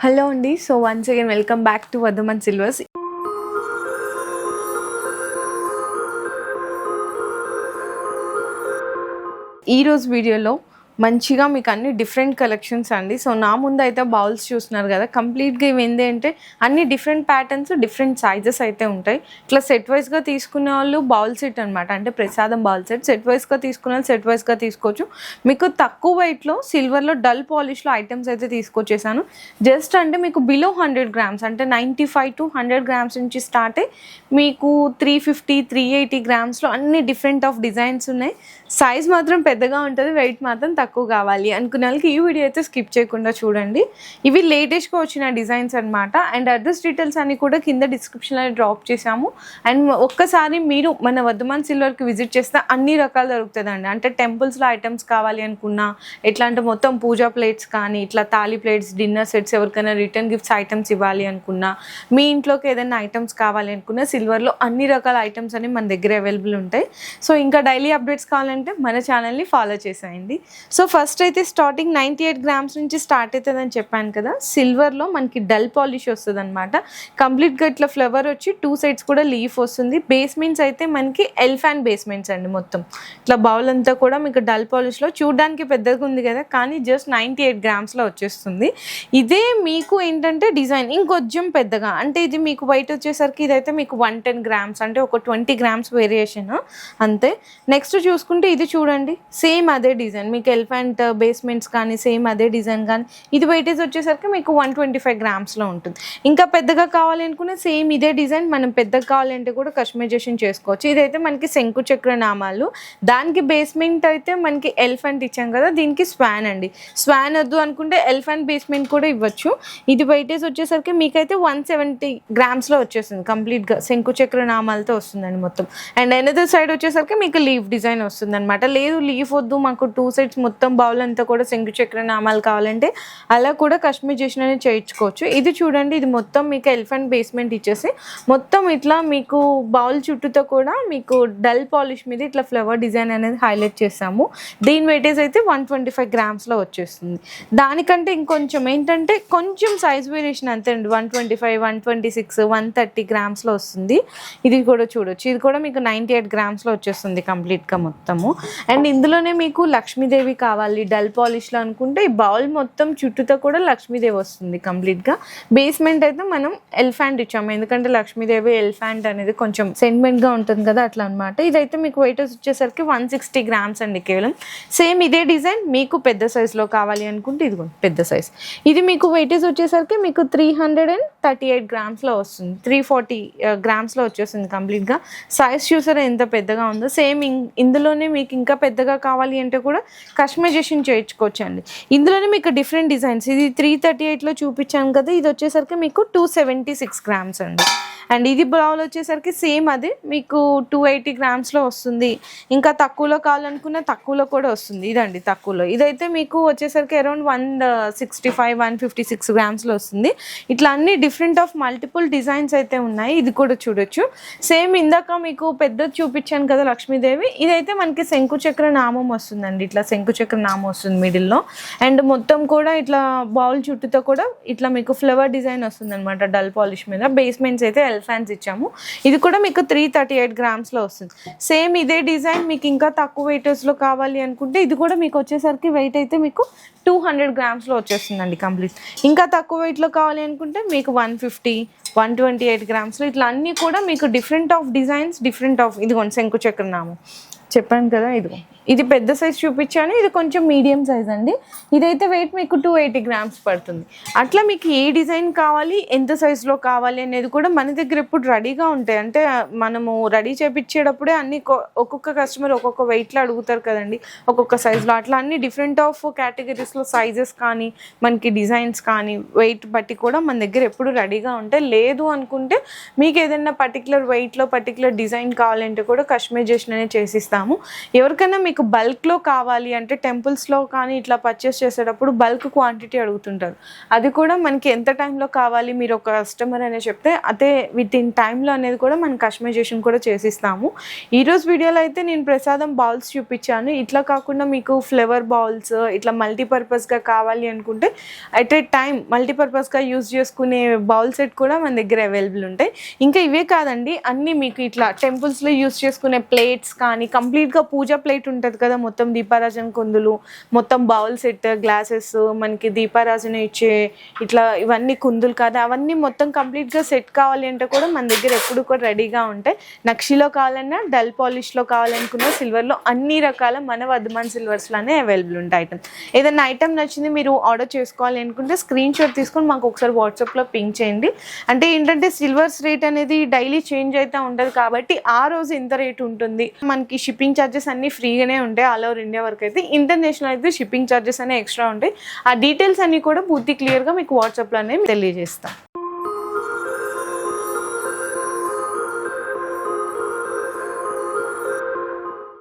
Hello అండి. So once again welcome back to Vardhaman Silvers. ఈరోజు వీడియోలో మంచిగా మీకు అన్ని డిఫరెంట్ కలెక్షన్స్ అండి. సో నా ముందు అయితే బౌల్స్ చూస్తున్నారు కదా, కంప్లీట్గా ఇవి ఏంటి అంటే అన్ని డిఫరెంట్ ప్యాటర్న్స్, డిఫరెంట్ సైజెస్ అయితే ఉంటాయి. ఇట్లా సెట్ వైజ్గా తీసుకునే వాళ్ళు బౌల్ సెట్ అనమాట, అంటే ప్రసాదం బౌల్ సెట్. సెట్ వైజ్గా తీసుకునే వాళ్ళు సెట్ వైజ్గా తీసుకోవచ్చు. మీకు తక్కువ వెయిట్లో సిల్వర్లో డల్ పాలిష్లో ఐటమ్స్ అయితే తీసుకొచ్చేసాను. జస్ట్ అంటే మీకు బిలో 100 గ్రామ్స్, అంటే 95 to 100 గ్రామ్స్ నుంచి స్టార్ట్ అయ్యి మీకు 350, 380 గ్రామ్స్లో అన్ని డిఫరెంట్ ఆఫ్ డిజైన్స్ ఉన్నాయి. సైజ్ మాత్రం పెద్దగా ఉంటుంది, వెయిట్ మాత్రం తక్కువ కావాలి అనుకునే వాళ్ళకి ఈ వీడియో అయితే స్కిప్ చేయకుండా చూడండి. ఇవి లేటెస్ట్గా వచ్చిన డిజైన్స్ అనమాట. అండ్ అడ్రస్ డీటెయిల్స్ అన్ని కూడా కింద డిస్క్రిప్షన్లో డ్రాప్ చేసాము. అండ్ ఒక్కసారి మీరు మన వర్ధమాన్ సిల్వర్కి విజిట్ చేస్తే అన్ని రకాలు దొరుకుతుందండి. అంటే టెంపుల్స్లో ఐటమ్స్ కావాలి అనుకున్నా, ఎట్లా అంటే మొత్తం పూజా ప్లేట్స్ కానీ, ఇట్లా తాళీ ప్లేట్స్, డిన్నర్ సెట్స్, ఎవరికైనా రిటర్న్ గిఫ్ట్స్ ఐటమ్స్ ఇవ్వాలి అనుకున్నా, మీ ఇంట్లోకి ఏదైనా ఐటమ్స్ కావాలి అనుకున్నా, సిల్వర్లో అన్ని రకాల ఐటమ్స్ అనేవి మన దగ్గర అవైలబుల్ ఉంటాయి. సో ఇంకా డైలీ అప్డేట్స్ కావాలంటే మన ఛానల్ని ఫాలో చేసేయండి. సో ఫస్ట్ అయితే స్టార్టింగ్ 98 గ్రామ్స్ నుంచి స్టార్ట్ అవుతుందని చెప్పాను కదా. సిల్వర్లో మనకి డల్ పాలిష్ వస్తుంది అనమాట. కంప్లీట్గా ఇట్లా ఫ్లవర్ వచ్చి 2 సైడ్స్ కూడా లీఫ్ వస్తుంది. బేస్మెంట్స్ అయితే మనకి ఎల్ఫాన్ బేస్మెంట్స్ అండి. మొత్తం ఇట్లా బౌల్ అంతా కూడా మీకు డల్ పాలిష్లో, చూడడానికి పెద్దగా ఉంది కదా, కానీ జస్ట్ 98 గ్రామ్స్లో వచ్చేస్తుంది. ఇదే మీకు ఏంటంటే డిజైన్ ఇంకొంచెం పెద్దగా, అంటే ఇది మీకు వైట్ వచ్చేసరికి ఇదైతే మీకు 110 గ్రామ్స్, అంటే ఒక 20 గ్రామ్స్ వేరియేషన్ అంతే. నెక్స్ట్ చూసుకుంటే ఇది చూడండి, సేమ్ అదే డిజైన్, మీకు ఎలిఫెంట్ బేస్మెంట్స్ కానీ సేమ్ అదే డిజైన్ కానీ, ఇది వెయిటేజ్ వచ్చేసరికి మీకు 125 గ్రామ్స్లో ఉంటుంది. ఇంకా పెద్దగా కావాలి అనుకునే సేమ్ ఇదే డిజైన్ మనం పెద్దగా కావాలంటే కూడా కస్టమైజేషన్ చేసుకోవచ్చు. ఇదైతే మనకి శంకు చక్ర నామాలు, దానికి బేస్మెంట్ అయితే మనకి ఎలిఫెంట్ ఇచ్చాం కదా, దీనికి స్వాన్ అండి. స్వాన్ వద్దు అనుకుంటే ఎలిఫెంట్ బేస్మెంట్ కూడా ఇవ్వచ్చు. ఇది వెయిటేజ్ వచ్చేసరికి మీకైతే 170 గ్రామ్స్లో వచ్చేస్తుంది. కంప్లీట్గా శంకు చక్ర నామాలతో వస్తుందండి మొత్తం. అండ్ అనదర్ సైడ్ వచ్చేసరికి మీకు లీఫ్ డిజైన్ వస్తుంది అనమాట. లేదు లీఫ్ వద్దు, మాకు 2 సైడ్స్ మొత్తం బౌల్ అంతా కూడా శంకు చక్ర నామాలు కావాలంటే అలా కూడా కస్టమైజేషన్ అనేది చేయించుకోవచ్చు. ఇది చూడండి, ఇది మొత్తం మీకు ఎలిఫెంట్ బేస్మెంట్ ఇచ్చేసి మొత్తం ఇట్లా మీకు బౌల్ చుట్టూతో కూడా మీకు డల్ పాలిష్ మీద ఇట్లా ఫ్లవర్ డిజైన్ అనేది హైలైట్ చేసాము. దీని వెయిటేజ్ అయితే 125 గ్రామ్స్లో వచ్చేస్తుంది. దానికంటే ఇంకొంచెం ఏంటంటే కొంచెం సైజ్ వేరియేషన్ అంతే అండి. 125, 126, 130 గ్రామ్స్లో వస్తుంది. ఇది కూడా చూడొచ్చు, ఇది కూడా మీకు 98 గ్రామ్స్లో వచ్చేస్తుంది కంప్లీట్గా మొత్తము. అండ్ ఇందులోనే మీకు లక్ష్మీదేవి కావాలి డల్ పాలిష్లో అనుకుంటే ఈ బౌల్ మొత్తం చుట్టూతో కూడా లక్ష్మీదేవి వస్తుంది కంప్లీట్గా. బేస్మెంట్ అయితే మనం ఎలిఫెంట్ ఇచ్చాము, ఎందుకంటే లక్ష్మీదేవి ఎలిఫెంట్ అనేది కొంచెం సెంటిమెంట్గా ఉంటుంది కదా, అట్లా అనమాట. ఇదైతే మీకు వెయిటేజ్ వచ్చేసరికి 160 గ్రామ్స్ అండి కేవలం. సేమ్ ఇదే డిజైన్ మీకు పెద్ద సైజులో కావాలి అనుకుంటే ఇది పెద్ద సైజ్. ఇది మీకు వెయిటేజ్ వచ్చేసరికి మీకు 338 గ్రామ్స్లో వస్తుంది. 340 గ్రామ్స్లో వచ్చేస్తుంది కంప్లీట్గా. సైజ్ చూసారా ఎంత పెద్దగా ఉందో. సేమ్ ఇందులోనే మీకు ఇంకా పెద్దగా కావాలి అంటే కూడా కస్టమైజేషన్ చేయించుకోవచ్చు అండి. ఇందులోనే మీకు డిఫరెంట్ డిజైన్స్, ఇది 338లో చూపించాను కదా, ఇది వచ్చేసరికి మీకు 276 గ్రామ్స్ అండి. అండ్ ఇది బౌల్ వచ్చేసరికి సేమ్ అదే మీకు 280 గ్రామ్స్లో వస్తుంది. ఇంకా తక్కువలో కావాలనుకున్న తక్కువలో కూడా వస్తుంది. ఇదండి తక్కువలో, ఇదైతే మీకు వచ్చేసరికి అరౌండ్ 165, 156 గ్రామ్స్లో వస్తుంది. ఇట్లా అన్ని డిఫరెంట్ ఆఫ్ మల్టిపుల్ డిజైన్స్ అయితే ఉన్నాయి. ఇది కూడా చూడొచ్చు. సేమ్ ఇందాక మీకు పెద్దది చూపించాను కదా లక్ష్మీదేవి, ఇదైతే మనకి శంకు చక్ర నామం వస్తుందండి. ఇట్లా శంకు చక్ర నామం వస్తుంది మిడిల్లో. అండ్ మొత్తం కూడా ఇట్లా బౌల్ చుట్టూతో కూడా ఇట్లా మీకు ఫ్లవర్ డిజైన్ వస్తుంది అనమాట డల్ పాలిష్ మీద. బేస్మెంట్స్ అయితే ఎలిఫెంట్స్ ఇచ్చాము. ఇది కూడా మీకు 338 గ్రామ్స్లో వస్తుంది. సేమ్ ఇదే డిజైన్ మీకు ఇంకా తక్కువ వెయిటేజ్లో కావాలి అనుకుంటే ఇది కూడా మీకు వచ్చేసరికి వెయిట్ అయితే మీకు 200 గ్రామ్స్లో వచ్చేస్తుందండి కంప్లీట్. ఇంకా తక్కువ వెయిట్లో కావాలి అనుకుంటే మీకు 150, 128 గ్రామ్స్లో ఇట్లా అన్నీ కూడా మీకు different of designs, different of. ఇదిగోండి శంకు చక్ర నామం చెప్పాను కదా, ఇదిగో ఇది పెద్ద సైజ్ చూపించాను, ఇది కొంచెం మీడియం సైజ్ అండి. ఇదైతే వెయిట్ మీకు 280 గ్రామ్స్ పడుతుంది. అట్లా మీకు ఏ డిజైన్ కావాలి, ఎంత సైజులో కావాలి అనేది కూడా మన దగ్గర ఎప్పుడు రెడీగా ఉంటాయి. అంటే మనము రెడీ చేయించేటప్పుడే అన్ని ఒక్కొక్క కస్టమర్ ఒక్కొక్క వెయిట్లో అడుగుతారు కదండి, ఒక్కొక్క సైజులో. అట్లా అన్ని డిఫరెంట్ ఆఫ్ కేటగిరీస్లో సైజెస్ కానీ మనకి డిజైన్స్ కానీ వెయిట్ బట్టి కూడా మన దగ్గర ఎప్పుడు రెడీగా ఉంటాయి. లేదు అనుకుంటే మీకు ఏదైనా పర్టికులర్ వెయిట్లో పర్టికులర్ డిజైన్ కావాలంటే కూడా కస్టమైజేషన్ అనేది చేసిస్తాము. ఎవరికైనా మీకు మీకు బల్క్లో కావాలి అంటే టెంపుల్స్లో కానీ ఇట్లా పర్చేస్ చేసేటప్పుడు బల్క్ క్వాంటిటీ అడుగుతుంటారు. అది కూడా మనకి ఎంత టైంలో కావాలి మీరు ఒక కస్టమర్ అనేది చెప్తే అదే విత్ ఇన్ టైంలో అనేది కూడా మనం కస్టమైజేషన్ కూడా చేసిస్తాము. ఈరోజు వీడియోలో అయితే నేను ప్రసాదం బౌల్స్ చూపించాను. ఇట్లా కాకుండా మీకు ఫ్లేవర్ బౌల్స్ ఇట్లా మల్టీపర్పస్గా కావాలి అనుకుంటే అట్ ఏ టైం మల్టీపర్పస్గా యూజ్ చేసుకునే బౌల్ సెట్ కూడా మన దగ్గర అవైలబుల్ ఉంటాయి. ఇంకా ఇవే కాదండి, అన్నీ మీకు ఇట్లా టెంపుల్స్లో యూజ్ చేసుకునే ప్లేట్స్ కానీ కంప్లీట్గా పూజ ప్లేట్ ఉంటుంది కదా, మొత్తం దీపారాజన కుందులు, మొత్తం బౌల్ సెట్, గ్లాసెస్, మనకి దీపారాజన ఇచ్చే ఇట్లా ఇవన్నీ కుందులు కదా, అవన్నీ మొత్తం కంప్లీట్గా సెట్ కావాలి అంటే కూడా మన దగ్గర ఎప్పుడు కూడా రెడీగా ఉంటాయి. నక్షిలో కావాలన్నా, డల్ పాలిష్లో కావాలనుకున్న, సిల్వర్లో అన్ని రకాల మన వర్ధమాన్ సిల్వర్స్లోనే అవైలబుల్ ఉంటాయి ఐటమ్. ఏదైనా ఐటమ్ నచ్చింది మీరు ఆర్డర్ చేసుకోవాలి అనుకుంటే స్క్రీన్ షాట్ తీసుకొని మాకు ఒకసారి వాట్సాప్లో పింక్ చేయండి. అంటే ఏంటంటే సిల్వర్స్ రేట్ అనేది డైలీ చేంజ్ అవుతూ ఉంటుంది కాబట్టి ఆ రోజు ఇంత రేట్ ఉంటుంది. మనకి షిప్పింగ్ ఛార్జెస్ అన్నీ ఫ్రీగానే ఉంటాయి ఆల్ ఓవర్ ఇండియా వరకు. అయితే ఇంటర్నేషనల్ అయితే షిప్పింగ్ ఛార్జెస్ అనేవి ఎక్స్ట్రా ఉంటాయి. ఆ డీటెయిల్స్ అన్నీ కూడా పూర్తి క్లియర్గా మీకు వాట్సాప్లోనే తెలియజేస్తాం.